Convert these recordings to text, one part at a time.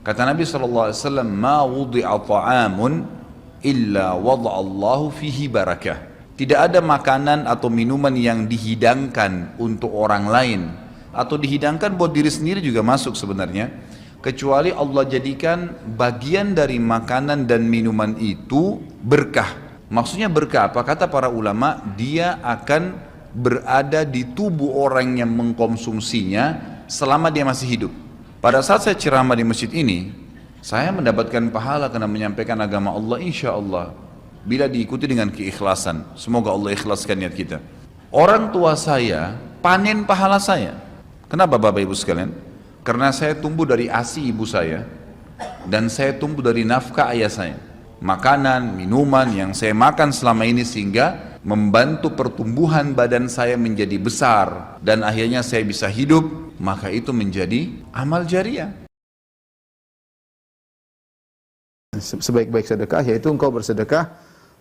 Kata Nabi SAW, ma wudi'a ta'amun illa wada'allahu fihi barakah. Tidak ada makanan atau minuman yang dihidangkan untuk orang lain atau dihidangkan buat diri sendiri juga masuk sebenarnya, kecuali Allah jadikan bagian dari makanan dan minuman itu berkah. Maksudnya berkah apa? Kata para ulama, dia akan berada di tubuh orang yang mengkonsumsinya selama dia masih hidup. Pada saat saya ceramah di masjid ini, saya mendapatkan pahala karena menyampaikan agama Allah, insya Allah, bila diikuti dengan keikhlasan. Semoga Allah ikhlaskan niat kita. Orang tua saya panen pahala saya. Kenapa Bapak Ibu sekalian? Karena saya tumbuh dari ASI ibu saya, dan saya tumbuh dari nafkah ayah saya. Makanan, minuman yang saya makan selama ini sehingga membantu pertumbuhan badan saya menjadi besar, dan akhirnya saya bisa hidup, maka itu menjadi amal jariah. Sebaik-baik sedekah yaitu engkau bersedekah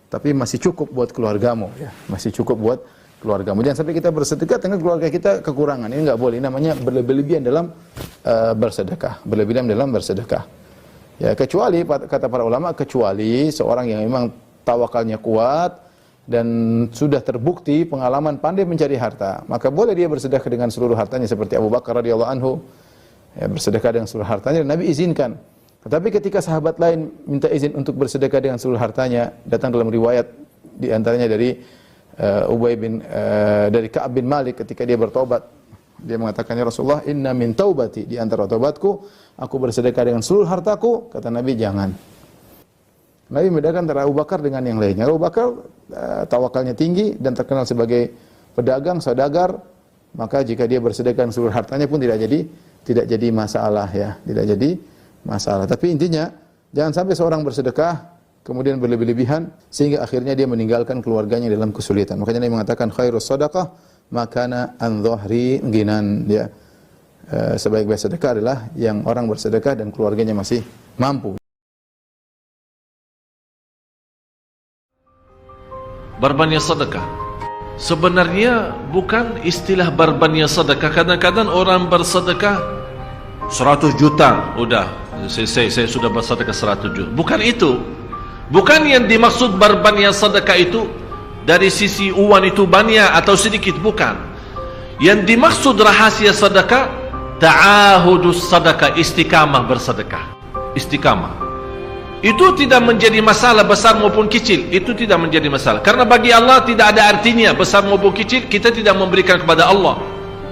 tapi masih cukup buat keluargamu, ya. Masih cukup buat keluargamu. Jangan sampai kita bersedekah dengan keluarga kita kekurangan. Ini enggak boleh. Ini namanya berlebihan dalam bersedekah. Berlebihan dalam bersedekah. Ya, kecuali kata para ulama, kecuali seorang yang memang tawakalnya kuat dan sudah terbukti pengalaman pandai mencari harta, maka boleh dia bersedekah dengan seluruh hartanya seperti Abu Bakar radhiyallahu anhu, ya, bersedekah dengan seluruh hartanya dan Nabi izinkan. Tetapi ketika sahabat lain minta izin untuk bersedekah dengan seluruh hartanya, datang dalam riwayat di antaranya dari dari Ka'ab bin Malik ketika dia bertobat, dia mengatakan, ya Rasulullah, inna min taubati, di antara taubatku aku bersedekah dengan seluruh hartaku. Kata Nabi, jangan. Nabi membedakan antara Abu Bakar dengan yang lainnya. Abu Bakar tawakalnya tinggi dan terkenal sebagai pedagang, saudagar, maka jika dia bersedekah seluruh hartanya pun tidak jadi masalah, ya, tidak jadi masalah. Tapi intinya jangan sampai seorang bersedekah kemudian berlebih-lebihan sehingga akhirnya dia meninggalkan keluarganya dalam kesulitan. Makanya Nabi mengatakan khairus shadaqah makana an dhahri ghinan, ya. Sebaik-baik sedekah adalah yang orang bersedekah dan keluarganya masih mampu. Berbanyak sedekah sebenarnya bukan istilah berbanyak sedekah. Kadang-kadang orang bersedekah 100 juta, udah saya sudah bersedekah 100 juta. Bukan itu. Bukan yang dimaksud berbanyak sedekah itu dari sisi uang itu banyak atau sedikit, bukan. Yang dimaksud rahasia sedekah ta'ahudus sedekah, istiqamah bersedekah. Istiqamah itu tidak menjadi masalah besar maupun kecil, itu tidak menjadi masalah. Karena bagi Allah tidak ada artinya besar maupun kecil, kita tidak memberikan kepada Allah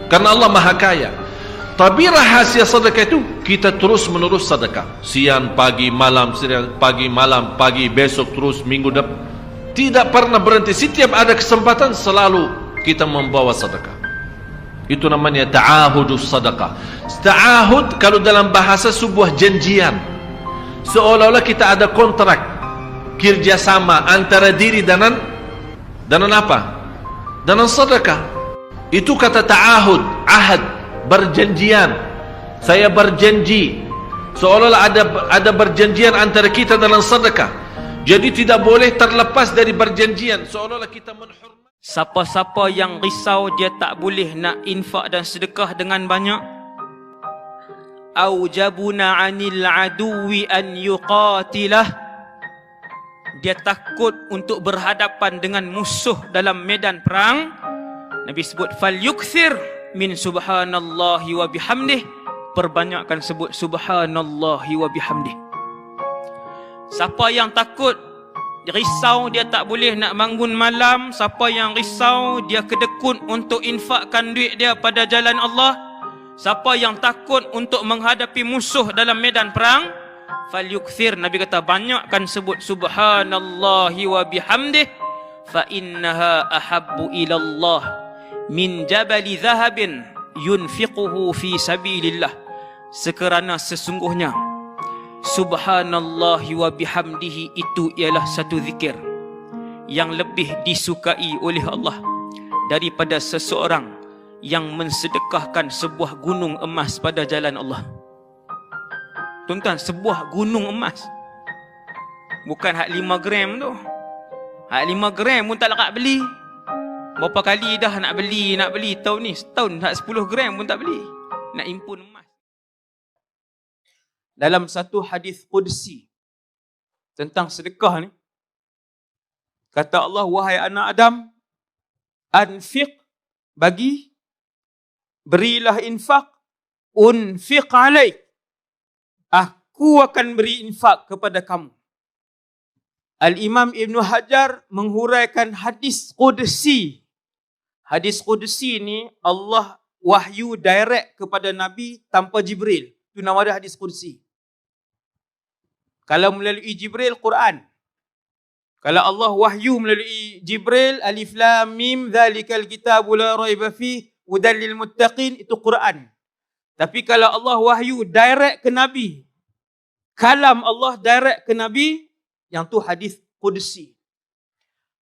karena Allah Maha Kaya. Tapi rahasia sedekah itu kita terus menerus sedekah, siang, pagi, malam, siang, pagi, malam, pagi, besok, terus minggu depan, tidak pernah berhenti. Setiap ada kesempatan selalu kita membawa sedekah. Itu namanya ta'ahudus sedekah. Ta'ahud kalau dalam bahasa sebuah janjian, seolah-olah kita ada kontrak kerjasama antara diri dan apa? Dan sedekah. Itu kata ta'ahud, ahad, berjanjian. Saya berjanji, seolah-olah ada berjanjian antara kita dalam sedekah. Jadi tidak boleh terlepas dari berjanjian, seolah-olah kita menghormati. Siapa-siapa yang risau dia tak boleh nak infak dan sedekah dengan banyak, aujabuna 'anil aduwi an yuqatilah, dia takut untuk berhadapan dengan musuh dalam medan perang. Nabi sebut falyukthir min subhanallahi wa bihamdih, perbanyakkan sebut subhanallahi wa bihamdih. Siapa yang takut, risau dia tak boleh nak bangun malam, siapa yang risau dia kedekut untuk infakkan duit dia pada jalan Allah, siapa yang takut untuk menghadapi musuh dalam medan perang, falyukthir, Nabi kata banyakkan sebut subhanallahi wa bihamdih, fa innaha ahabbu ilallah min jabali zahabin yunfiquhu fi sabilillah, sekerana sesungguhnya subhanallahi wa bihamdihi itu ialah satu zikir yang lebih disukai oleh Allah daripada seseorang yang mensedekahkan sebuah gunung emas pada jalan Allah. Tuan-tuan, sebuah gunung emas, bukan hak 5 gram tu. Hak 5 gram pun tak larat beli. Berapa kali dah nak beli tahun ni, setahun hak 10 gram pun tak beli. Nak impun emas. dalam satu hadis qudsi tentang sedekah ni, kata Allah, wahai anak Adam, anfiq, berilah infak, unfiq alaik, aku akan beri infak kepada kamu. Al-Imam Ibn Hajar menghuraikan hadis qudsi. Hadis qudsi ni Allah wahyu direct kepada Nabi tanpa Jibril. Itu nama dia hadis qudsi. Kalau melalui Jibril, Quran. Kalau Allah wahyu melalui Jibril, alif lam mim dzalikal kitabu la raiba fihi hudan lil muttaqin, itu Quran. Tapi kalau Allah wahyu direct ke Nabi, kalam Allah direct ke Nabi, yang tu hadis qudsi.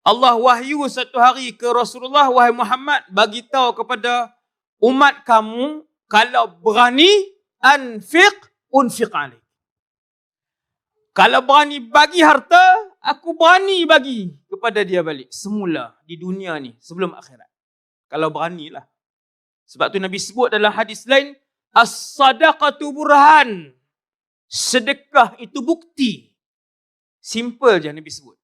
Allah wahyu satu hari ke Rasulullah, wahai Muhammad, bagi tahu kepada umat kamu, kalau berani, anfiq, unfiq alaik. Kalau berani bagi harta, aku berani bagi kepada dia balik. Semula di dunia ni, sebelum akhirat. Kalau beranilah. Sebab tu Nabi sebut dalam hadis lain, as-sadaqatu burhan. Sedekah itu bukti. Simple je Nabi sebut.